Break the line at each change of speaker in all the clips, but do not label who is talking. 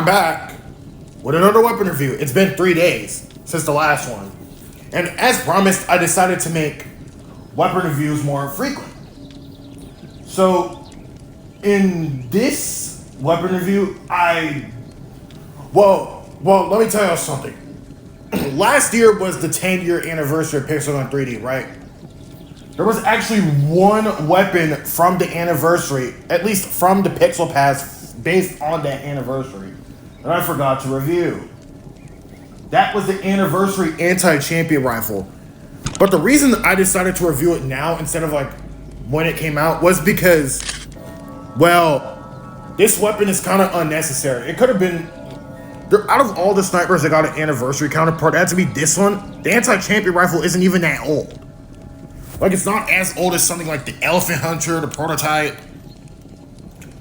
back with another weapon review. It's been 3 days since the last one. And as promised, I decided to make weapon reviews more frequent. So, in this weapon review, Well, let me tell you something. Last year was the 10-year anniversary of Pixel 3D, right? There was actually one weapon from the anniversary, at least from the Pixel Pass, based on that anniversary, that I forgot to review. That was the anniversary anti-champion rifle. But the reason I decided to review it now instead of like when it came out was because, well, this weapon is kind of unnecessary. It could have been, out of all the snipers that got an anniversary counterpart, it had to be this one. The anti-champion rifle isn't even that old. Like, it's not as old as something like the Elephant Hunter, the Prototype,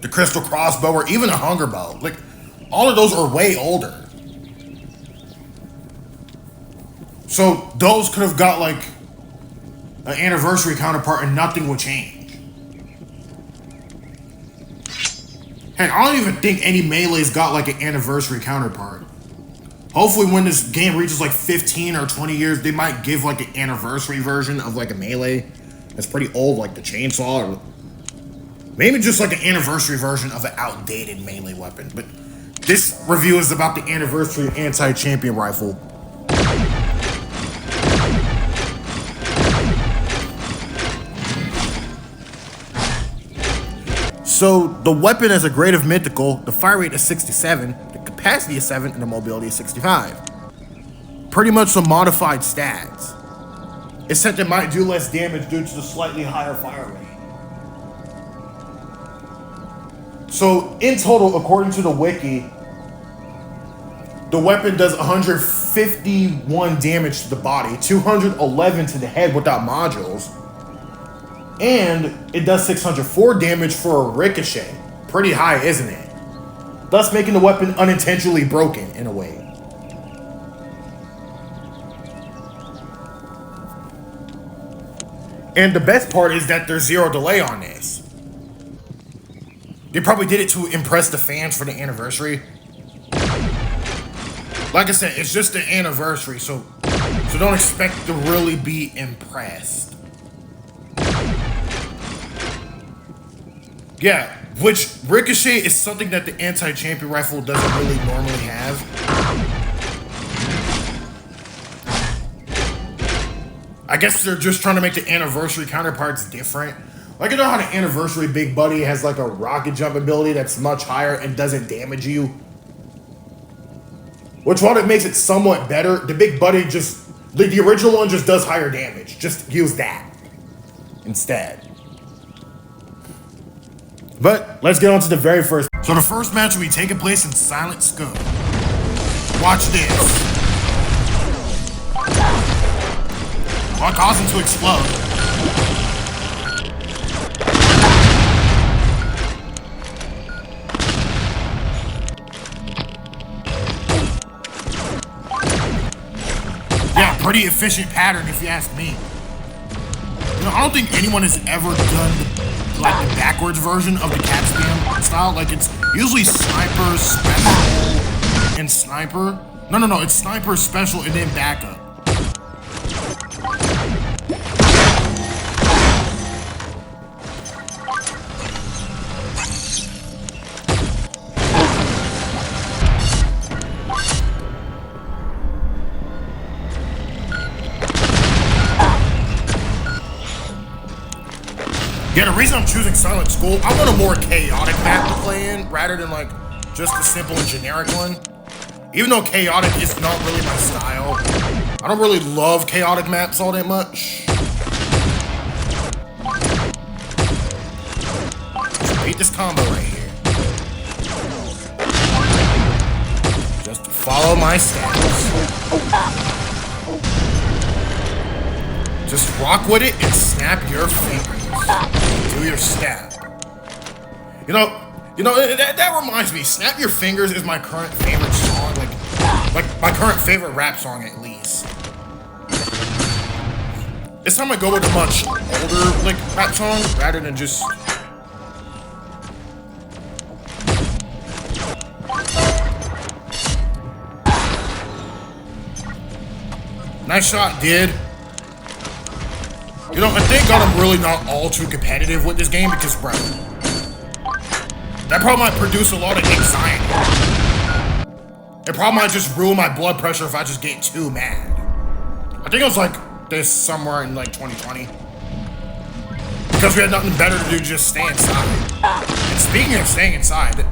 the Crystal Crossbow, or even a Hunger Bow. Like, all of those are way older. So, those could have got, like, an anniversary counterpart and nothing would change. Heck, I don't even think any Melee's got, like, an anniversary counterpart. Hopefully when this game reaches like 15 or 20 years, they might give like an anniversary version of like a Melee that's pretty old, like the chainsaw, or maybe just like an anniversary version of an outdated Melee weapon. But this review is about the anniversary anti-champion rifle. So the weapon has a grade of mythical, the fire rate is 67, the capacity is 7, and the mobility is 65. Pretty much some modified stats. Except it might do less damage due to the slightly higher fire rate. So in total, according to the wiki, the weapon does 151 damage to the body, 211 to the head without modules, and it does 604 damage for a ricochet. Pretty high, isn't it? Thus making the weapon unintentionally broken in a way. And the best part is that there's zero delay on this. They probably did it to impress the fans for the anniversary. Like I said, it's just the anniversary, so don't expect to really be impressed. Yeah, which ricochet is something that the anti-champion rifle doesn't really normally have. I guess they're just trying to make the anniversary counterparts different. Like, you know how the anniversary Big Buddy has like a rocket jump ability that's much higher and doesn't damage you? Which, while it makes it somewhat better, the Big Buddy just, the original one just does higher damage. Just use that instead. But let's get on to the very first. So the first match will be taking place in Silent Scope. Watch this. I'll cause him to explode. Yeah, pretty efficient pattern if you ask me. You know, I don't think anyone has ever done like the backwards version of the cat spam style. Like, it's usually sniper, special, and sniper. No, it's sniper, special, and then backup. Yeah, the reason I'm choosing Silent School, I want a more chaotic map to play in, rather than like just a simple and generic one. Even though chaotic is not really my style, I don't really love chaotic maps all that much. Just beat this combo right here. Just follow my steps. Just rock with it and snap your fingers. Do your stab. You know, that reminds me, Snap Your Fingers is my current favorite song, like my current favorite rap song at least. This time I go with a much older, like, rap song, rather than just...
Nice shot, dude. You know, I thank God I'm really not all too competitive with this game because, bro, that probably might produce a lot of anxiety. It probably might just ruin my blood pressure if I just get too mad. I think it was like this somewhere in like 2020. Because we had nothing better to do, just stay inside. And speaking of staying inside,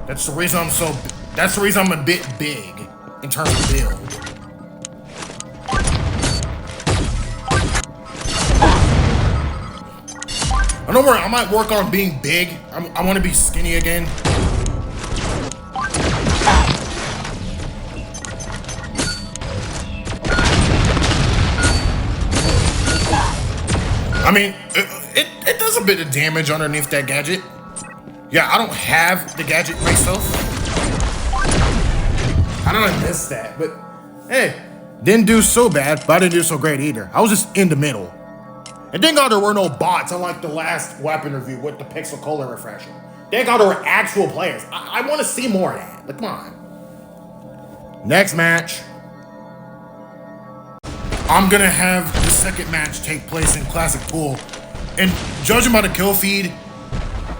that's the reason I'm a bit big in terms of build. Don't worry, I might work on being big. I want to be skinny again. I mean, it does a bit of damage underneath that gadget. Yeah, I don't have the gadget myself. How did I miss that? But hey, didn't do so bad, but I didn't do so great either. I was just in the middle. And thank God there were no bots, unlike the last weapon review with the Pixel Color refresher. Thank God there were actual players. I want to see more of that. Like, come on. Next match. I'm gonna have the second match take place in Classic Pool. And judging by the kill feed,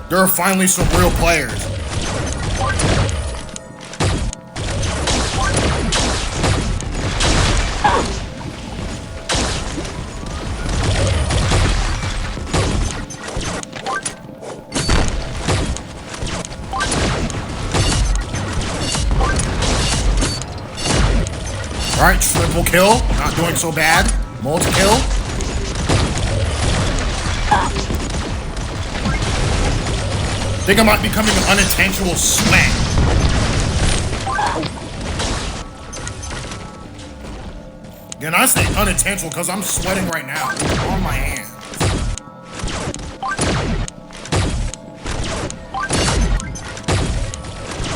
there are finally some real players. Alright, triple kill. Not doing so bad. Multi-kill. Think I might be becoming an unintentional sweat. And I say unintentional because I'm sweating right now on my hands.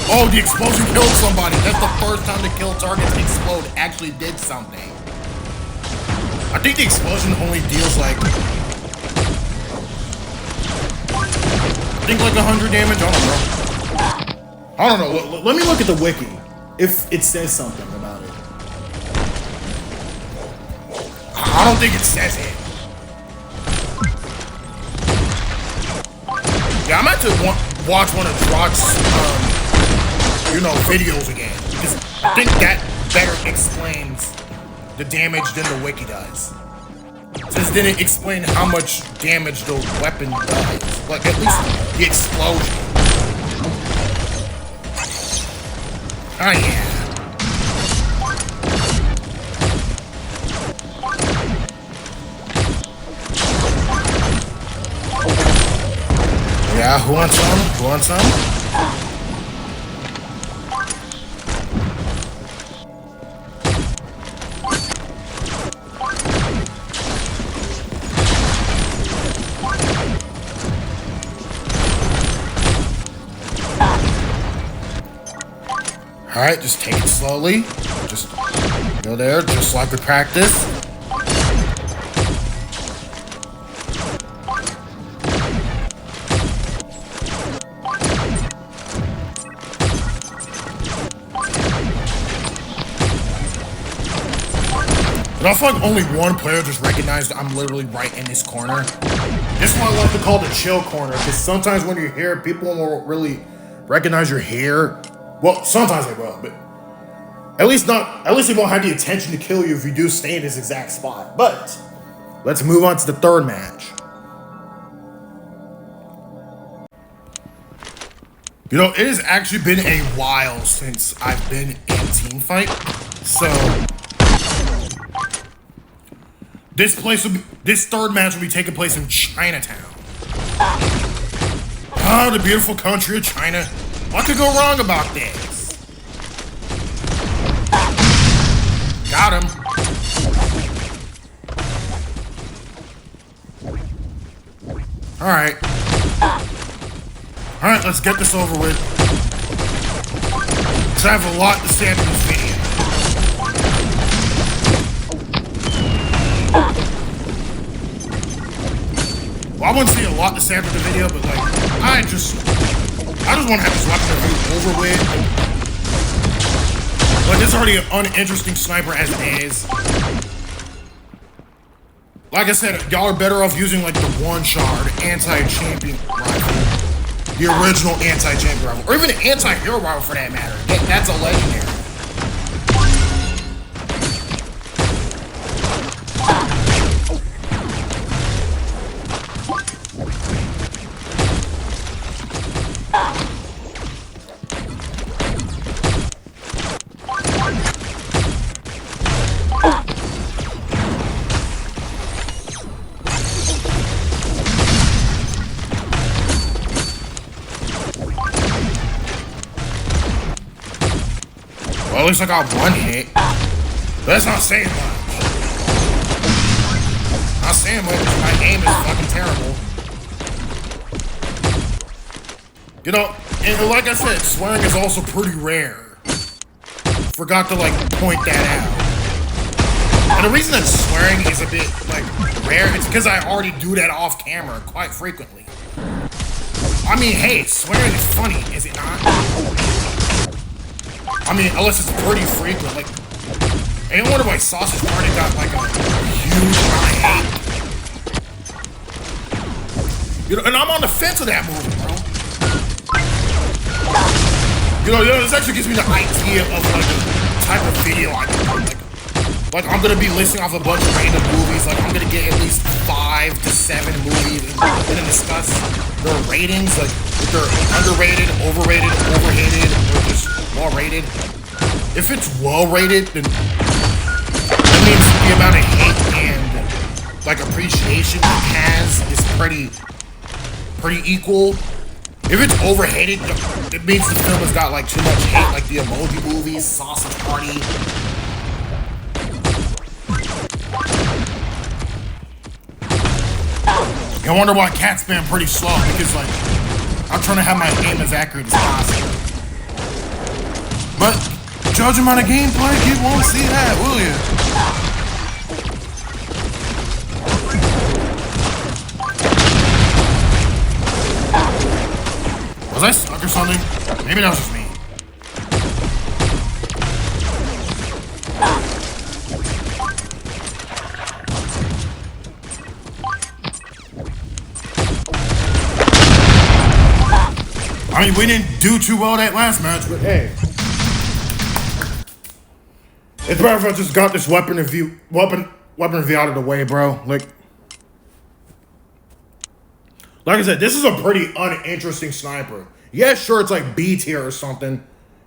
Oh, the explosion killed somebody. That's the first time the kill targets explode actually did something. I think the explosion only deals like, I think like 100 damage. I don't know.
Let me look at the wiki if it says something about it.
I don't think it says it. Yeah, I might have to watch one of Drock's videos again, because I think that better explains the damage than the wiki does. Since then it explained how much damage the weapon does. Like, at least the explosion. Oh yeah. Yeah, who wants some? Who wants some? Alright, just take it slowly. Just go there, just like we practiced. But I feel like only one player just recognized I'm literally right in this corner.
This is what I like to call the chill corner, because sometimes when you're here, people won't really recognize you're here. Well, sometimes they will, but at least they won't have the intention to kill you if you do stay in this exact spot. But let's move on to the third match.
You know, it has actually been a while since I've been in Teamfight, so this third match will be taking place in Chinatown. Oh, the beautiful country of China. What could go wrong about this? Got him. Alright. Alright, let's get this over with. Because I have a lot to say after this video. Well, I wouldn't say a lot to say after the video, but like, I just want to have this weapon review over with. Like, this is already an uninteresting sniper as it is. Like I said, y'all are better off using like the one-shot anti-champion rifle. The original anti-champion rifle. Or even an anti-hero rifle for that matter. That's a legendary. Well, at least I got one hit. But that's not saying much. Not saying much. My aim is fucking terrible. You know, and like I said, swearing is also pretty rare. Forgot to like point that out. And the reason that swearing is a bit like rare is because I already do that off camera quite frequently. I mean, hey, swearing is funny, is it not? I mean, unless it's pretty frequent, like, I don't wonder why Sausage Party got, like, a huge amount of hate. You know, and I'm on the fence of that movie, bro. You know, this actually gives me the idea of, like, the type of video I do. Like, I'm gonna be listing off a bunch of random movies, like, I'm gonna get at least 5 to 7 movies, and then discuss their ratings, like, if they're underrated, overrated, overhated, or just well rated. If it's well rated, then that means the amount of hate and like appreciation it has is pretty equal. If it's overhated, it means the film has got like too much hate, like the Emoji Movie, Sausage Party. I wonder why Cat's been pretty slow, because like I'm trying to have my aim as accurate as possible. But judging by the gameplay, you won't see that, will you? Was I stuck or something? Maybe that was just me. I mean, we didn't do too well that last match, but hey. It's better if I just got this weapon review out of the way, bro. Like I said, this is a pretty uninteresting sniper. Yeah, sure, it's like B tier or something,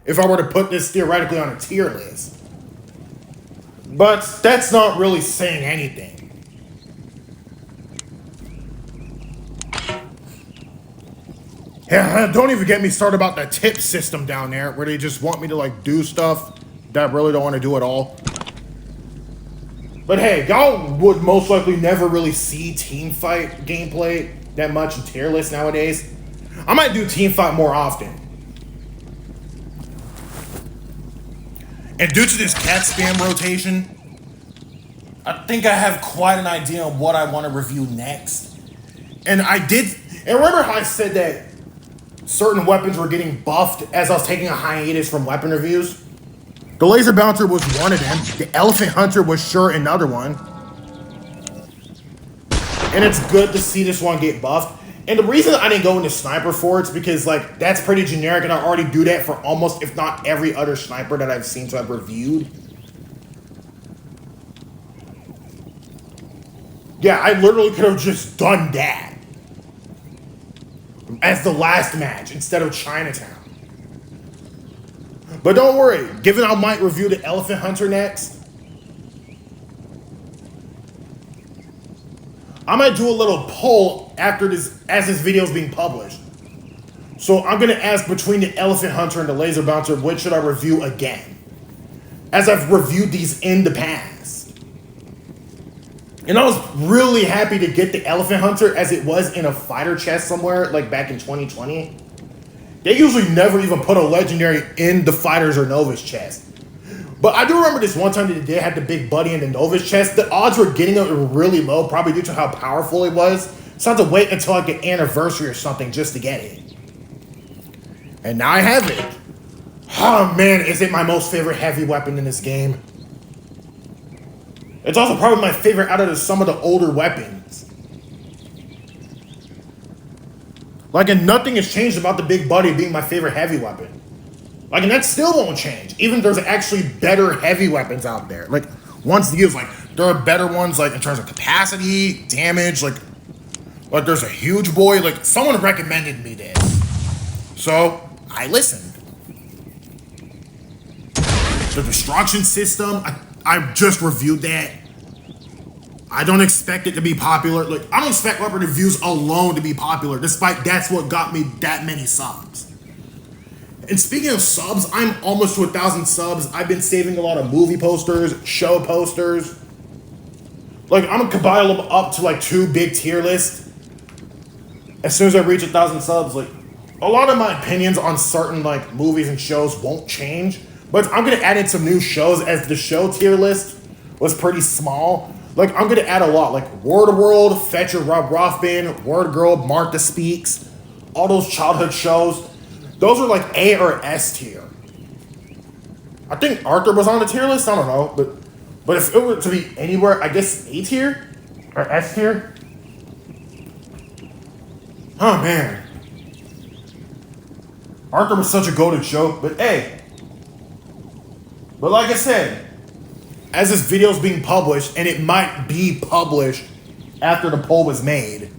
if I were to put this theoretically on a tier list. But that's not really saying anything. Yeah, don't even get me started about the tip system down there, where they just want me to like do stuff that I really don't want to do at all. But hey, y'all would most likely never really see teamfight gameplay that much in tier lists nowadays. I might do teamfight more often. And due to this cat spam rotation, I think I have quite an idea of what I want to review next. And remember how I said that certain weapons were getting buffed as I was taking a hiatus from weapon reviews? The Laser Bouncer was one of them. The Elephant Hunter was sure another one. And it's good to see this one get buffed. And the reason I didn't go into Sniper for it's because, like, that's pretty generic, and I already do that for almost, if not every other sniper that I've seen to have reviewed. Yeah, I literally could have just done that as the last match instead of Chinatown. But don't worry, given I might review the Elephant Hunter next, I might do a little poll after this, as this video is being published. So I'm gonna ask between the Elephant Hunter and the Laser Bouncer, which should I review again? As I've reviewed these in the past. And I was really happy to get the Elephant Hunter as it was in a fighter chest somewhere, like back in 2020. They usually never even put a legendary in the fighters or Nova's chest. But I do remember this one time that they did have the big buddy in the Nova's chest. The odds were getting it were really low, probably due to how powerful it was. So I had to wait until like an anniversary or something just to get it. And now I have it.
Oh man, is it my most favorite heavy weapon in this game? It's also probably my favorite out of some of the older weapons. Like, and nothing has changed about the Big Buddy being my favorite heavy weapon. Like, and that still won't change. Even there's actually better heavy weapons out there. Like, once used, like, there are better ones, like, in terms of capacity, damage, like there's a huge boy. Like, someone recommended me this. So, I listened. The destruction system, I just reviewed that. I don't expect it to be popular. Like, I don't expect weapon reviews alone to be popular, despite that's what got me that many subs. And speaking of subs, I'm almost to 1,000 subs. I've been saving a lot of movie posters, show posters. Like, I'm gonna compile them up to like 2 big tier lists. As soon as I reach 1,000 subs, like, a lot of my opinions on certain like movies and shows won't change. But I'm gonna add in some new shows, as the show tier list was pretty small. Like, I'm gonna add a lot, like World, Fetcher, Rob Rothman, Word Girl, Martha Speaks, all those childhood shows. Those are like A or S tier. I think Arthur was on the tier list, I don't know, but if it were to be anywhere, I guess A tier or S tier. Oh man, Arthur was such a golden show, but hey. But like I said, as this video is being published, and it might be published after the poll was made,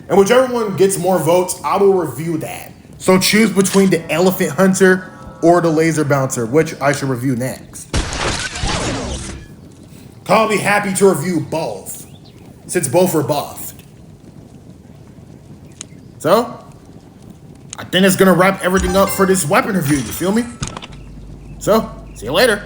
and whichever one gets more votes, I will review that. So choose between the Elephant Hunter or the Laser Bouncer, which I should review next. I'll be happy to review both, since both are buffed. So, I think it's gonna wrap everything up for this weapon review, you feel me? So, see you later.